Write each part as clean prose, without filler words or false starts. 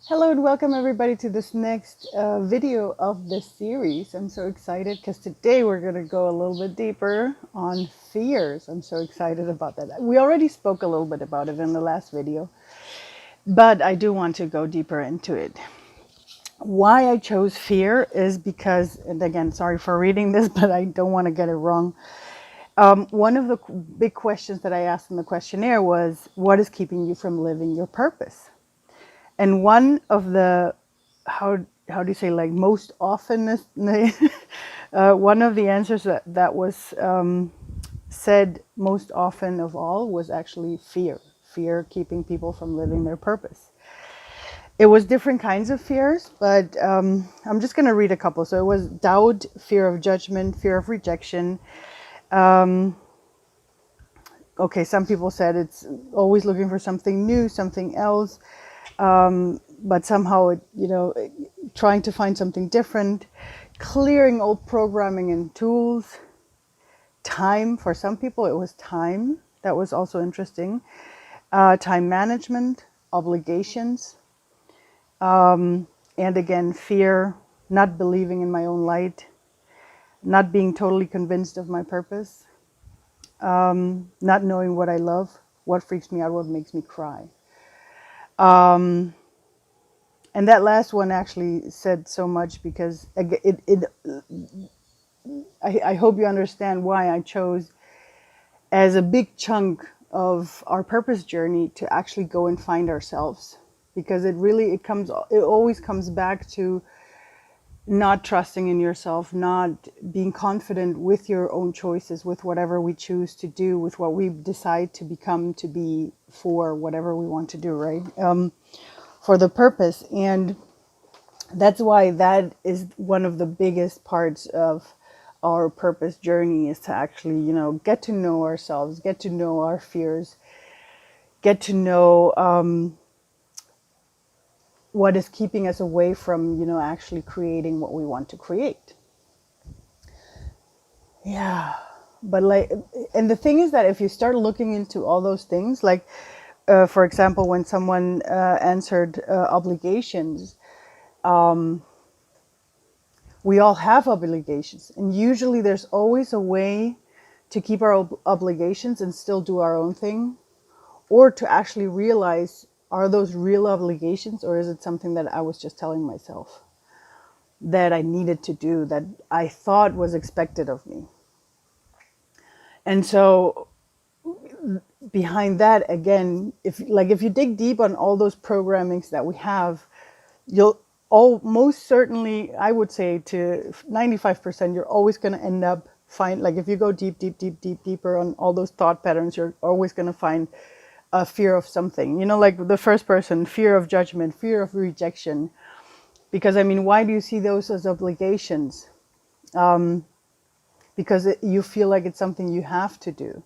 Hello and welcome everybody to this next video of this series. I'm so excited because today we're going to go a little bit deeper on fears. I'm so excited about that. We already spoke a little bit about it in the last video, but I do want to go deeper into it. Why I chose fear is because, and again, sorry for reading this, but I don't want to get it wrong. One of the big questions that I asked in the questionnaire was, what is keeping you from living your purpose? And one of the, how do you say, like most often, one of the answers that was said most often of all was actually fear keeping people from living their purpose. It was different kinds of fears, but I'm just going to read a couple. So it was doubt, fear of judgment, fear of rejection. Okay, some people said it's always looking for something new, something else. But somehow, trying to find something different, clearing old programming and tools, time. For some people, it was time. That was also interesting. Time management, obligations, and again, fear, not believing in my own light, not being totally convinced of my purpose, not knowing what I love, what freaks me out, what makes me cry. And that last one actually said so much because I hope you understand why I chose as a big chunk of our purpose journey to actually go and find ourselves, because it always comes back to not trusting in yourself, not being confident with your own choices, with whatever we choose to do, with what we decide to become, to be, for whatever we want to do, right? For the purpose. And that's why that is one of the biggest parts of our purpose journey, is to actually, get to know ourselves, get to know our fears, get to know what is keeping us away from, actually creating what we want to create. Yeah. But and the thing is that if you start looking into all those things, like, for example, when someone answered obligations, we all have obligations, and usually there's always a way to keep our obligations and still do our own thing, or to actually realize, are those real obligations, or is it something that I was just telling myself that I needed to do, that I thought was expected of me? And so behind that, again, if you dig deep on all those programmings that we have, you'll most certainly, I would say to 95%, you're always going to end up if you go deeper on all those thought patterns, you're always going to find a fear of something, like the first person, fear of judgment, fear of rejection. Because why do you see those as obligations? Because you feel like it's something you have to do.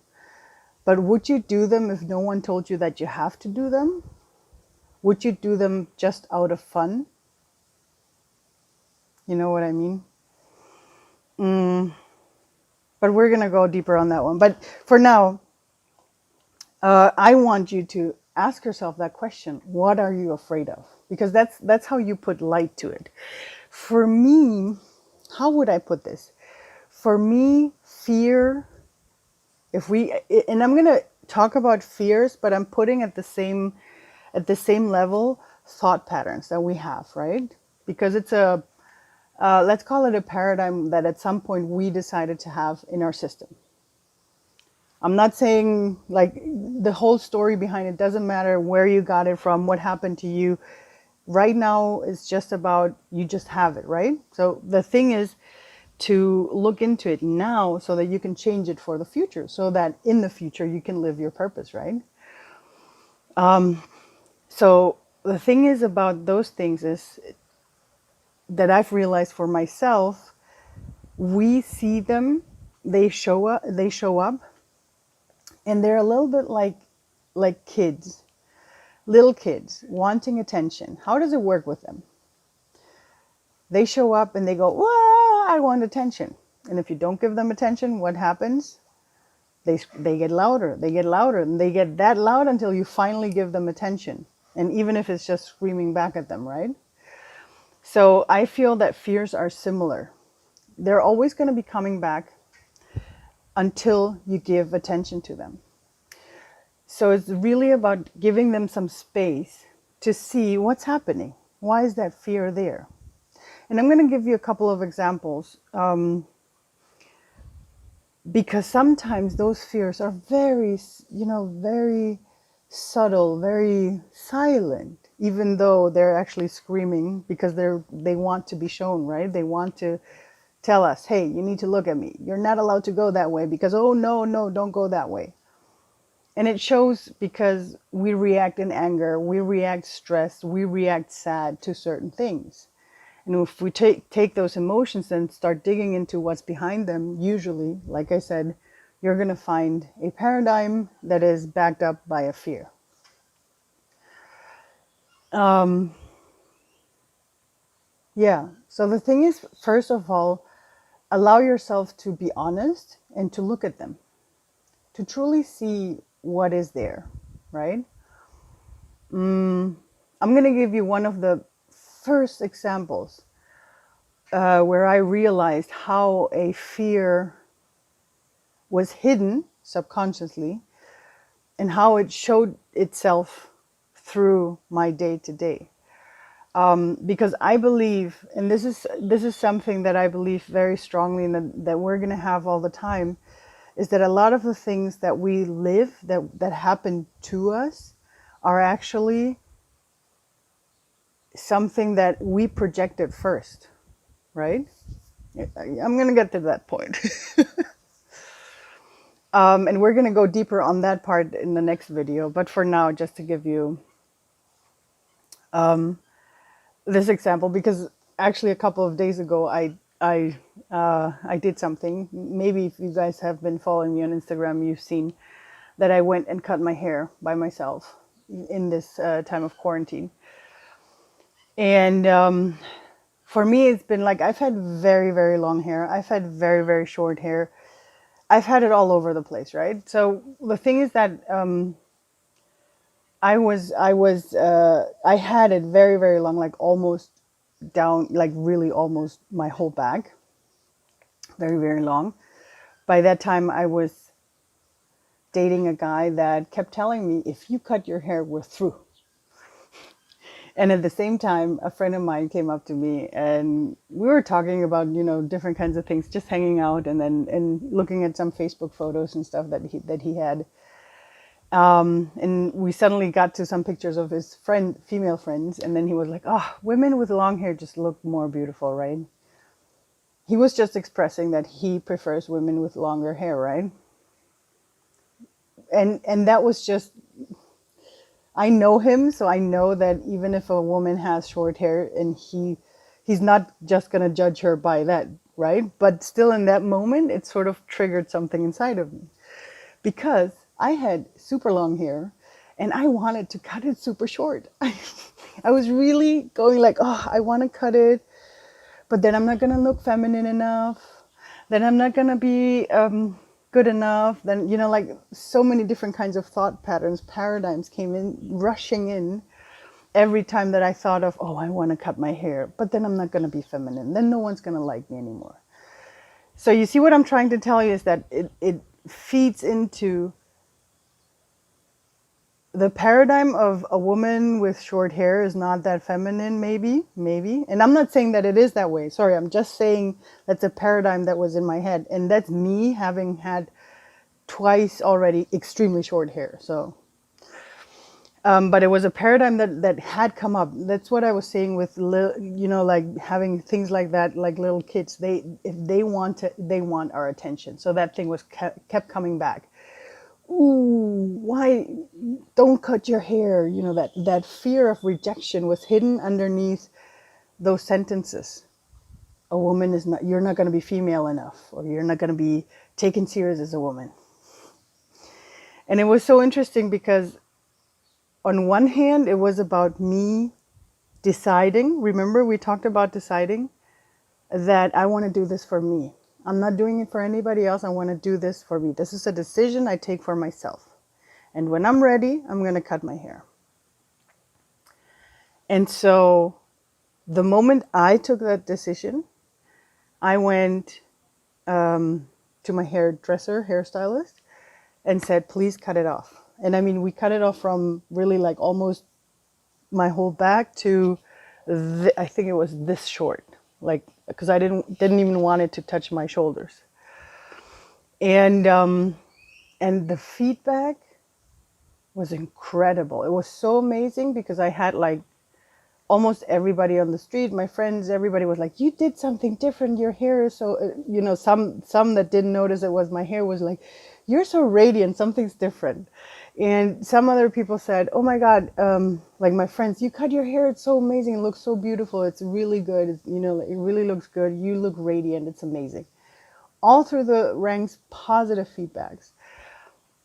But would you do them if no one told you that you have to do them? Would you do them just out of fun? You know what I mean? But we're going to go deeper on that one. But for now, I want you to ask yourself that question. What are you afraid of? Because that's how you put light to it. For me, how would I put this? For me, fear, and I'm going to talk about fears, but I'm putting at the same level thought patterns that we have, right? Because it's let's call it a paradigm that at some point we decided to have in our system. I'm not saying like the whole story behind it, doesn't matter where you got it from, what happened to you. Right now, it's just about, you just have it, right? So the thing is to look into it now so that you can change it for the future, so that in the future you can live your purpose, right? So the thing is about those things is that I've realized for myself, we see them, they show up, and they're a little bit like kids, little kids wanting attention. How does it work with them? They show up and they go, "Whoa, I want attention." And if you don't give them attention, what happens? They get louder, and they get that loud until you finally give them attention. And even if it's just screaming back at them, right? So I feel that fears are similar. They're always going to be coming back until you give attention to them. So it's really about giving them some space to see what's happening. Why is that fear there? And I'm going to give you a couple of examples, because sometimes those fears are very, very subtle, very silent, even though they're actually screaming because they want to be shown, right? They want to tell us, hey, you need to look at me. You're not allowed to go that way because, oh, no, no, don't go that way. And it shows because we react in anger, we react stressed, we react sad to certain things. And if we take those emotions and start digging into what's behind them, usually, like I said, you're going to find a paradigm that is backed up by a fear. Yeah. So the thing is, first of all, allow yourself to be honest and to look at them, to truly see what is there, right? I'm going to give you one of the first examples where I realized how a fear was hidden subconsciously and how it showed itself through my day to day. Because I believe, and this is something that I believe very strongly and that we're going to have all the time, is that a lot of the things that we live, that happen to us, are actually something that we projected first, right? I'm going to get to that point. And we're going to go deeper on that part in the next video. But for now, just to give you this example, because actually a couple of days ago, I did something. Maybe if you guys have been following me on Instagram, you've seen that I went and cut my hair by myself in this time of quarantine. And for me, it's been like, I've had very, very long hair. I've had very, very short hair. I've had it all over the place, right? So the thing is that I had it very, very long, like almost down, like really almost my whole back, very, very long. By that time, I was dating a guy that kept telling me, if you cut your hair, we're through. And at the same time, a friend of mine came up to me and we were talking about, different kinds of things, just hanging out and looking at some Facebook photos and stuff that he had. And we suddenly got to some pictures of his female friends. And then he was like, oh, women with long hair just look more beautiful, right? He was just expressing that he prefers women with longer hair, right? And that was just, I know him, so I know that even if a woman has short hair and he's not just going to judge her by that, right? But still in that moment, it sort of triggered something inside of me. Because I had super long hair and I wanted to cut it super short. I was really going like, oh, I want to cut it, but then I'm not going to look feminine enough. Then I'm not going to be good enough. Then, like so many different kinds of thought patterns, paradigms came in, rushing in every time that I thought of, oh, I want to cut my hair, but then I'm not going to be feminine. Then no one's going to like me anymore. So you see what I'm trying to tell you is that it feeds into the paradigm of a woman with short hair is not that feminine, maybe. And I'm not saying that it is that way. Sorry, I'm just saying that's a paradigm that was in my head. And that's me having had twice already extremely short hair. So, but it was a paradigm that had come up. That's what I was saying with, like having things like that, like little kids, if they want our attention. So that thing was kept coming back. Ooh, why don't cut your hair? That fear of rejection was hidden underneath those sentences. A woman is not, you're not going to be female enough, or you're not going to be taken serious as a woman. And it was so interesting because on one hand, it was about me deciding. Remember, we talked about deciding that I want to do this for me. I'm not doing it for anybody else. I want to do this for me. This is a decision I take for myself. And when I'm ready, I'm going to cut my hair. And so the moment I took that decision, I went to my hairstylist, and said, please cut it off. And I mean, we cut it off from really like almost my whole back to I think it was this short, like, because I didn't even want it to touch my shoulders. And the feedback was incredible. It was so amazing because I had like almost everybody on the street, my friends, everybody was like, you did something different. Your hair is so, some that didn't notice it was my hair was like, you're so radiant, something's different. And some other people said, oh my God, like my friends, you cut your hair. It's so amazing. It looks so beautiful. It's really good. It really looks good. You look radiant. It's amazing. All through the ranks, positive feedbacks.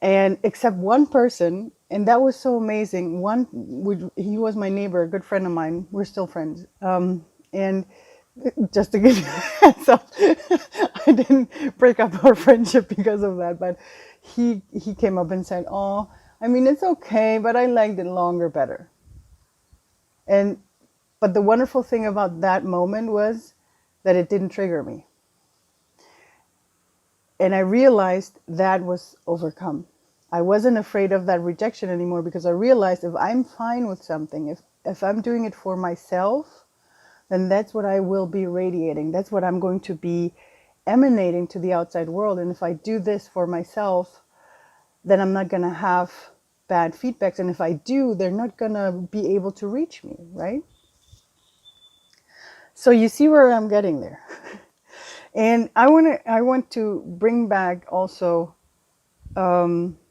And except one person, and that was so amazing. He was my neighbor, a good friend of mine. We're still friends. And just to give you a heads up, I didn't break up our friendship because of that. But he came up and said, "Oh, I mean, it's okay, but I liked it longer better." But the wonderful thing about that moment was that it didn't trigger me. And I realized that was overcome. I wasn't afraid of that rejection anymore because I realized if I'm fine with something, if I'm doing it for myself, then that's what I will be radiating. That's what I'm going to be emanating to the outside world. And if I do this for myself, then I'm not going to have bad feedbacks. And if I do, they're not going to be able to reach me, right? So you see where I'm getting there. And I want to bring back also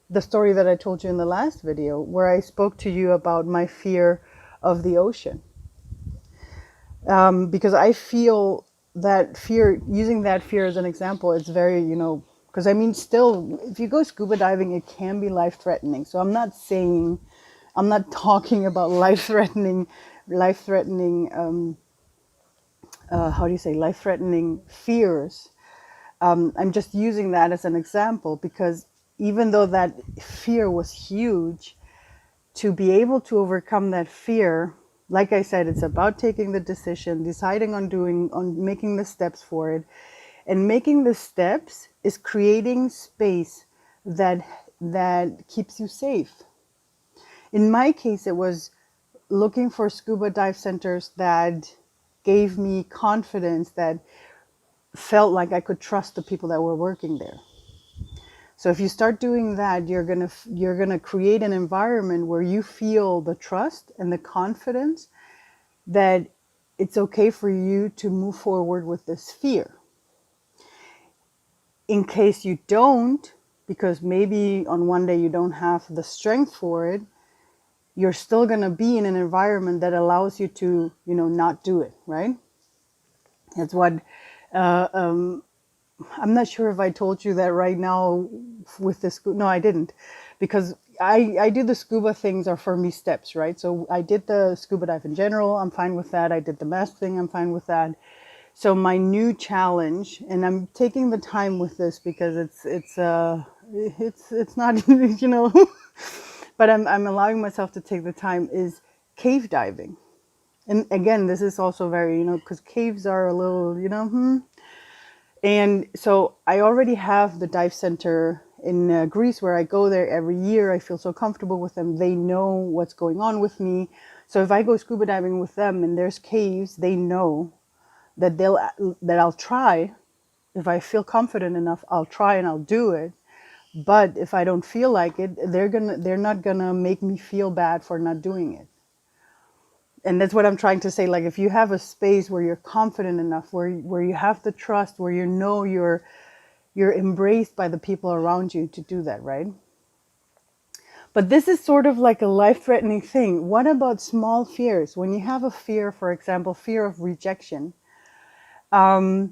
the story that I told you in the last video, where I spoke to you about my fear of the ocean. Because I feel that fear, using that fear as an example, it's very, because I mean, still, if you go scuba diving, it can be life-threatening. So I'm not talking about life-threatening, how do you say, life-threatening fears. I'm just using that as an example because even though that fear was huge, to be able to overcome that fear, like I said, it's about taking the decision, deciding on making the steps for it. And making the steps is creating space that keeps you safe. In my case, it was looking for scuba dive centers that gave me confidence, that felt like I could trust the people that were working there. So if you start doing that, you're gonna create an environment where you feel the trust and the confidence that it's okay for you to move forward with this fear. In case you don't, because maybe on one day you don't have the strength for it, you're still gonna be in an environment that allows you to, not do it, right? That's what I'm not sure if I told you that right now with the scuba. No, I didn't, because I do the scuba things are for me steps, right? So I did the scuba dive in general. I'm fine with that. I did the mask thing. I'm fine with that. So my new challenge, and I'm taking the time with this because it's not, but I'm allowing myself to take the time, is cave diving. And again, this is also very, because caves are a little, And so I already have the dive center in Greece where I go there every year. I feel so comfortable with them. They know what's going on with me. So if I go scuba diving with them and there's caves, they know that I'll try. If I feel confident enough, I'll try and I'll do it. But if I don't feel like it, they're not gonna make me feel bad for not doing it. And that's what I'm trying to say. Like, if you have a space where you're confident enough, where you have the trust, where you're embraced by the people around you to do that, right? But this is sort of like a life-threatening thing. What about small fears? When you have a fear, for example, fear of rejection, a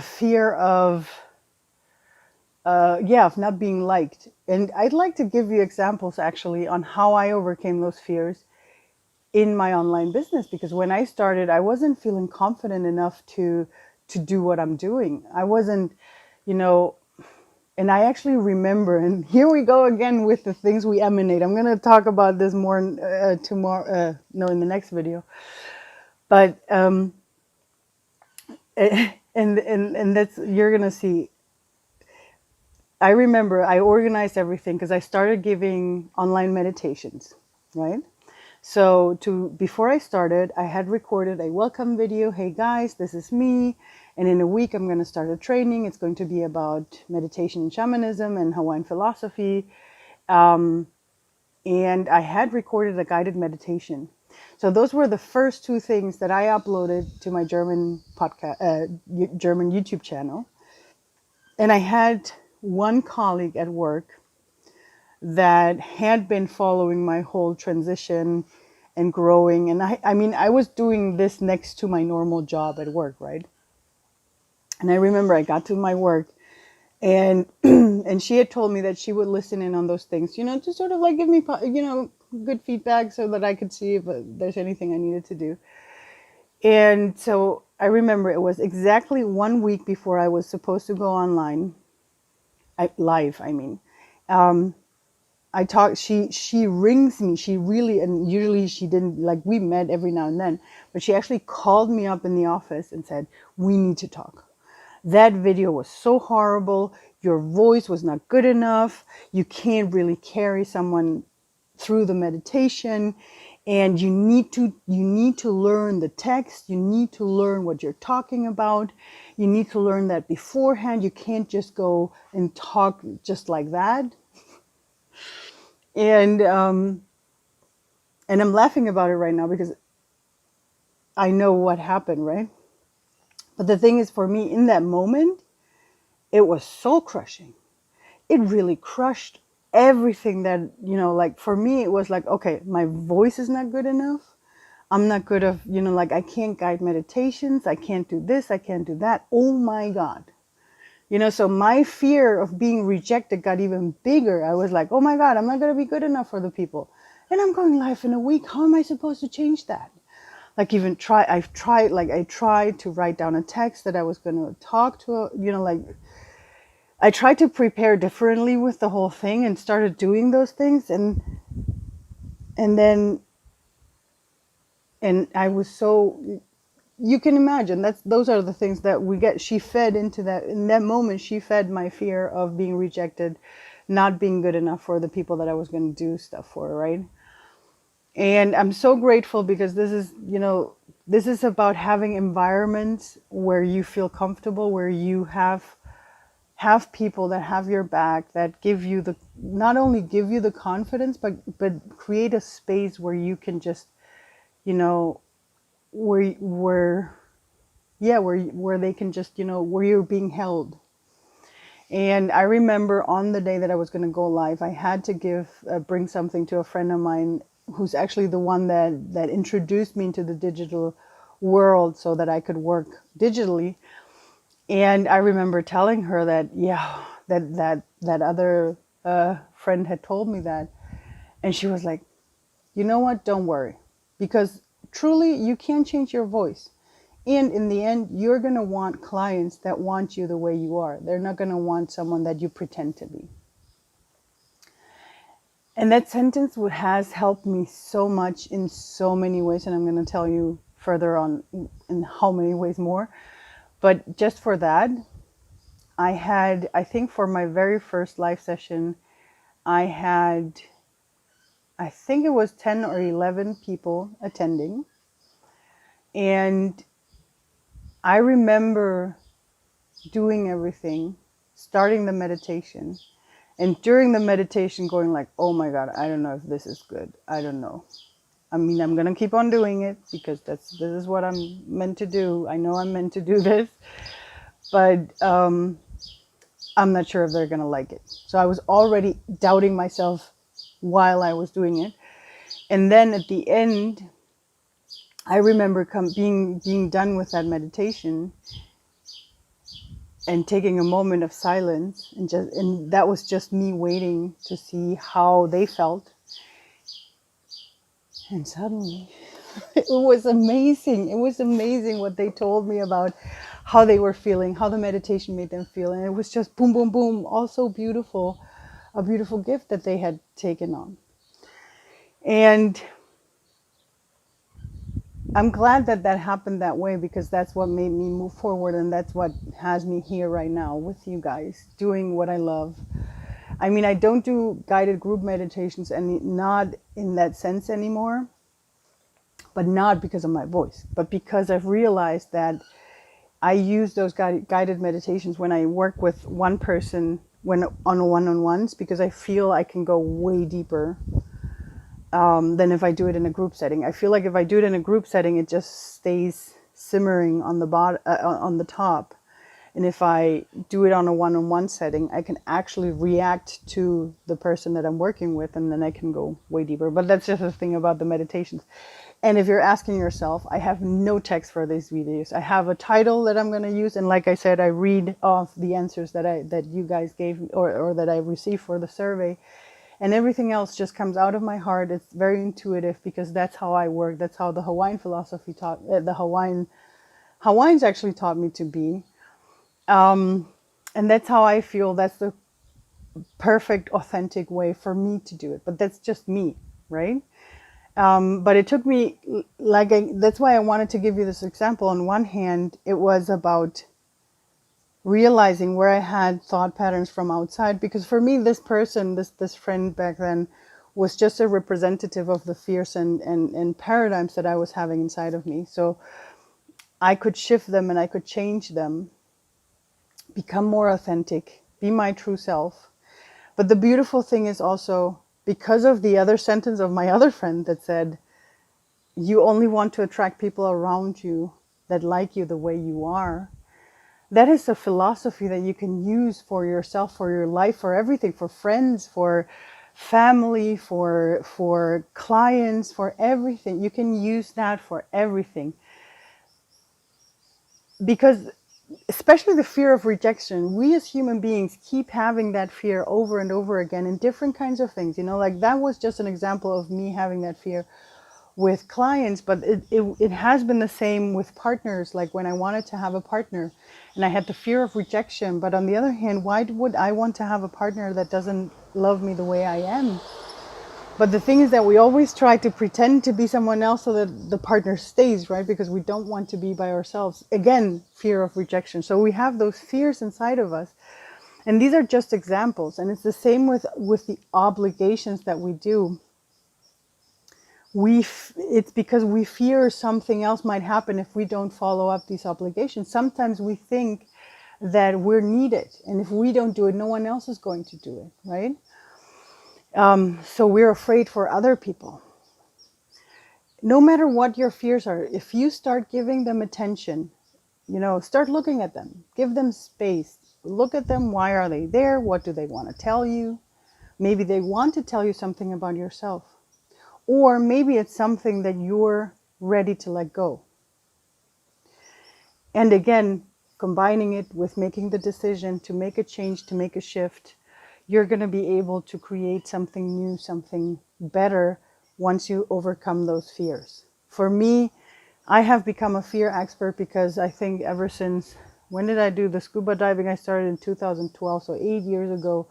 fear of of not being liked. And I'd like to give you examples actually on how I overcame those fears in my online business, because when I started, I wasn't feeling confident enough to do what I'm doing. I wasn't, you know, And I actually remember, and here we go again with the things we emanate. I'm going to talk about this more tomorrow, no, in the next video. But, and that's, you're going to see. I remember I organized everything because I started giving online meditations, right? So before I started, I had recorded a welcome video. Hey guys, this is me. And in a week, I'm going to start a training. It's going to be about meditation and shamanism and Hawaiian philosophy. And I had recorded a guided meditation. So those were the first two things that I uploaded to my German podcast, German YouTube channel. And I had one colleague at work that had been following my whole transition and growing. And I mean, I was doing this next to my normal job at work, right? And I remember I got to my work and and she had told me that she would listen in on those things, you know, to sort of like give me, you know, good feedback so that I could see if there's anything I needed to do. And so I remember it was exactly 1 week before I was supposed to go online, live, I mean. I talk, she rings me, she really, and usually she didn't, like, we met every now and then, but she actually called me up in the office and said, we need to talk. That video was so horrible. Your voice was not good enough. You can't really carry someone through the meditation, and you need to learn the text. You need to learn what you're talking about. You need to learn that beforehand. You can't just go and talk just like that. And I'm laughing about it right now because I know what happened, right? But the thing is, for me, in that moment, it was soul crushing. It really crushed everything that, you know, like for me, it was like, okay, my voice is not good enough. I'm not good of, you know, like I can't guide meditations. I can't do this. I can't do that. Oh my God. You know, so my fear of being rejected got even bigger. I was like, oh my God, I'm not going to be good enough for the people. And I'm going live in a week. How am I supposed to change that? Like I tried to write down a text that I was going to talk to, you know, like I tried to prepare differently with the whole thing and started doing those things. And then, and I was so, you can imagine those are the things that we get. She fed into that in that moment. She fed my fear of being rejected, not being good enough for the people that I was going to do stuff for. Right. And I'm so grateful because this is, you know, this is about having environments where you feel comfortable, where you have people that have your back, that give you the, not only give you the confidence, but create a space where you can just, you know, where yeah, where they can just, you know, where you're being held. And I remember on the day that I was going to go live, I had to bring something to a friend of mine who's actually the one that introduced me into the digital world so that I could work digitally. And I remember telling her that, yeah, that other friend had told me that. And she was like, you know what? Don't worry. Because truly, you can change your voice. And in the end, you're going to want clients that want you the way you are. They're not going to want someone that you pretend to be. And that sentence has helped me so much in so many ways. And I'm going to tell you further on in how many ways more. But just for that, I think for my very first live session, I think it was 10 or 11 people attending. And I remember doing everything, starting the meditation, and during the meditation going like, oh my God, I don't know if this is good. I don't know. I mean, I'm going to keep on doing it because this is what I'm meant to do. I know I'm meant to do this, but I'm not sure if they're going to like it. So I was already doubting myself while I was doing it. And then at the end, I remember being done with that meditation and taking a moment of silence, and that was just me waiting to see how they felt. And suddenly it was amazing. It was amazing what they told me about how they were feeling, how the meditation made them feel. And it was just boom, boom, boom, also beautiful, a beautiful gift that they had taken on. And I'm glad that that happened that way, because that's what made me move forward. And that's what has me here right now with you guys, doing what I love. I mean, I don't do guided group meditations, and not in that sense anymore, but not because of my voice, but because I've realized that I use those guided meditations when I work with one person, when on one-on-ones, because I feel I can go way deeper than if I do it in a group setting. I feel like if I do it in a group setting, it just stays simmering on the on the top. And if I do it on a one-on-one setting, I can actually react to the person that I'm working with, and then I can go way deeper. But that's just the thing about the meditations. And if you're asking yourself, I have no text for these videos. I have a title that I'm going to use, and like I said, I read off the answers that you guys gave, or that I received for the survey. And everything else just comes out of my heart. It's very intuitive, because that's how I work. That's how the Hawaiian philosophy taught, Hawaiians actually taught me to be. And that's how I feel. That's the perfect, authentic way for me to do it. But that's just me, right? But it took me, that's why I wanted to give you this example. On one hand, it was about realizing where I had thought patterns from outside, because for me, this person, this friend back then, was just a representative of the fears and paradigms that I was having inside of me. So I could shift them, and I could change them, become more authentic, be my true self. But the beautiful thing is also, because of the other sentence of my other friend that said, you only want to attract people around you that like you the way you are. That is a philosophy that you can use for yourself, for your life, for everything, for friends, for family, for clients, for everything. You can use that for everything. Because especially the fear of rejection, we as human beings keep having that fear over and over again in different kinds of things. You know, like that was just an example of me having that fear with clients, but it has been the same with partners. Like when I wanted to have a partner and I had the fear of rejection, but on the other hand, why would I want to have a partner that doesn't love me the way I am? But the thing is that we always try to pretend to be someone else so that the partner stays, right? Because we don't want to be by ourselves. Again, fear of rejection. So we have those fears inside of us. And these are just examples. And it's the same with the obligations that we do. It's because we fear something else might happen if we don't follow up these obligations. Sometimes we think that we're needed, and if we don't do it, no one else is going to do it, right? So we're afraid for other people. No matter what your fears are, if you start giving them attention, you know, start looking at them, give them space, look at them. Why are they there? What do they want to tell you? Maybe they want to tell you something about yourself. Or maybe it's something that you're ready to let go. And again, combining it with making the decision to make a change, to make a shift, you're going to be able to create something new, something better once you overcome those fears. For me, I have become a fear expert because I think ever since, when did I do the scuba diving? I started in 2012, so 8 years ago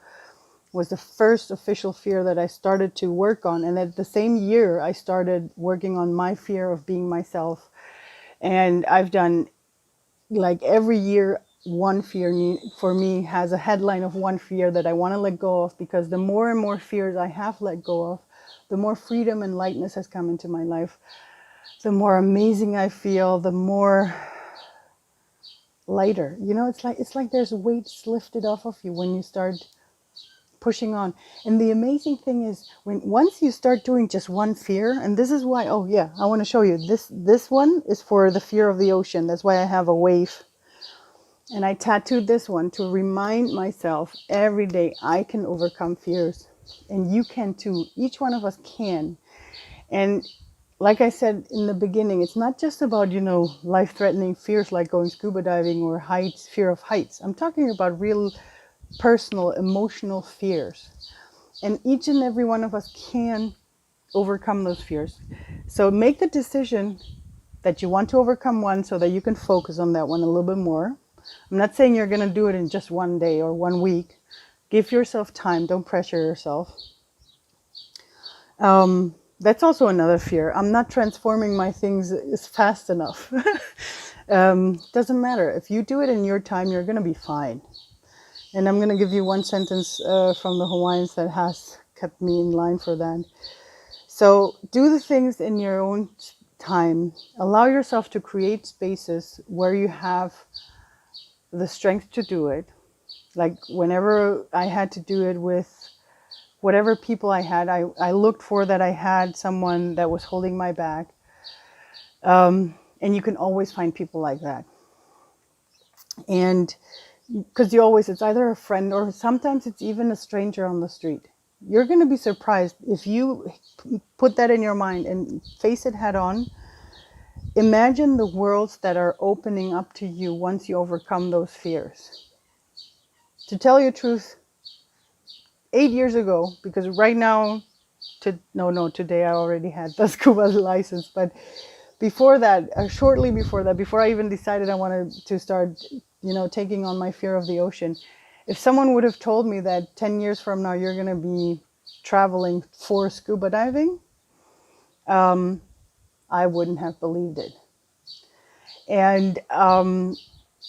was the first official fear that I started to work on. And at the same year, I started working on my fear of being myself. And I've done, like, every year, one fear for me has a headline of one fear that I want to let go of, because the more and more fears I have let go of, the more freedom and lightness has come into my life. The more amazing I feel, the more lighter. You know, it's like there's weights lifted off of you when you start pushing on. And the amazing thing is, once you start doing just one fear, and this is why, oh yeah, I want to show you this one is for the fear of the ocean. That's why I have a wave, and I tattooed this one to remind myself every day I can overcome fears, and you can too. Each one of us can. And like I said in the beginning, it's not just about, you know, life-threatening fears like going scuba diving or heights, fear of heights. I'm talking about real personal, emotional fears. And each and every one of us can overcome those fears. So make the decision that you want to overcome one so that you can focus on that one a little bit more. I'm not saying you're going to do it in just one day or 1 week. Give yourself time. Don't pressure yourself. That's also another fear. I'm not transforming my things as fast enough. Doesn't matter. If you do it in your time, you're going to be fine. And I'm going to give you one sentence from the Hawaiians that has kept me in line for that. So do the things in your own time. Allow yourself to create spaces where you have the strength to do it. Like whenever I had to do it with whatever people I had, I looked for that I had someone that was holding my back. And you can always find people like that. And because it's either a friend or sometimes it's even a stranger on the street. You're going to be surprised if you put that in your mind and face it head on. Imagine the worlds that are opening up to you once you overcome those fears. To tell you the truth, 8 years ago, because right now, today I already had the scuba license, but before that, shortly before that, before I even decided I wanted to start, taking on my fear of the ocean, if someone would have told me that 10 years from now you're going to be traveling for scuba diving, I wouldn't have believed it. And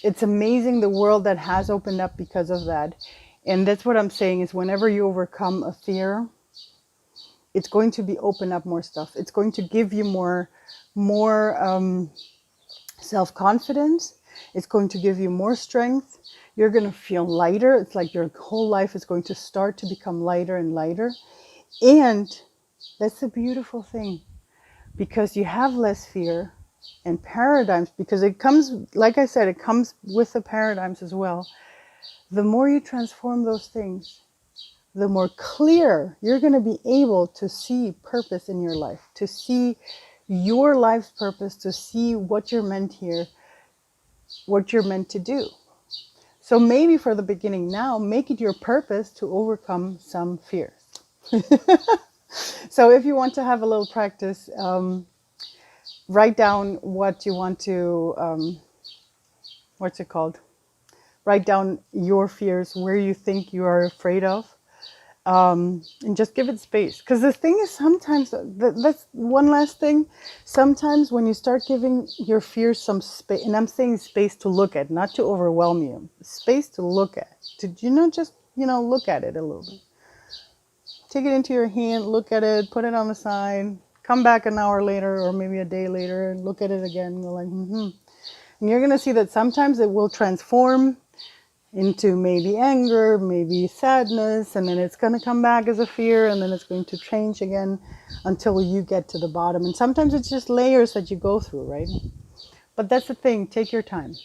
it's amazing the world that has opened up because of that. And that's what I'm saying is whenever you overcome a fear, it's going to be open up more stuff. It's going to give you more self-confidence. It's going to give you more strength. You're going to feel lighter. It's like your whole life is going to start to become lighter and lighter. And that's a beautiful thing, because you have less fear and paradigms, because it comes, like I said, it comes with the paradigms as well. The more you transform those things, the more clear you're going to be able to see purpose in your life, to see your life's purpose, to see what you're meant here, what you're meant to do. So maybe for the beginning now, make it your purpose to overcome some fears. So if you want to have a little practice, write down what you want to, write down your fears, where you think you are afraid of. And just give it space. Because the thing is, sometimes, that's one last thing, sometimes when you start giving your fears some space, and I'm saying space to look at, not to overwhelm you, space to look at, to, just, look at it a little bit. Take it into your hand, look at it, put it on the side, come back an hour later or maybe a day later and look at it again. And go like, And you're going to see that sometimes it will transform into maybe anger, maybe sadness, and then it's going to come back as a fear, and then it's going to change again until you get to the bottom. And sometimes it's just layers that you go through, right? But that's the thing, take your time.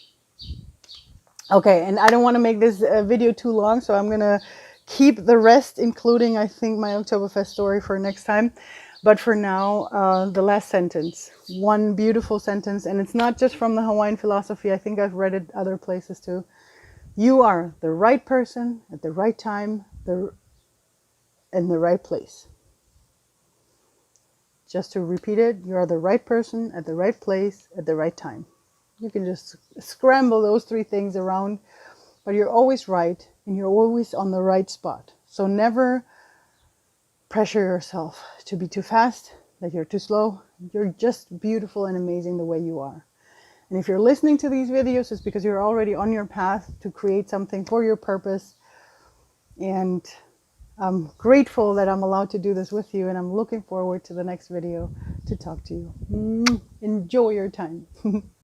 Okay, and I don't want to make this video too long, so I'm going to keep the rest, including, I think, my Oktoberfest story for next time. But for now, the last sentence, one beautiful sentence, and it's not just from the Hawaiian philosophy. I think I've read it other places too. You are the right person at the right time, in the right place. Just to repeat it, you are the right person at the right place at the right time. You can just scramble those three things around, but you're always right and you're always on the right spot. So never pressure yourself to be too fast, that you're too slow. You're just beautiful and amazing the way you are. And if you're listening to these videos, it's because you're already on your path to create something for your purpose. And I'm grateful that I'm allowed to do this with you. And I'm looking forward to the next video to talk to you. Enjoy your time.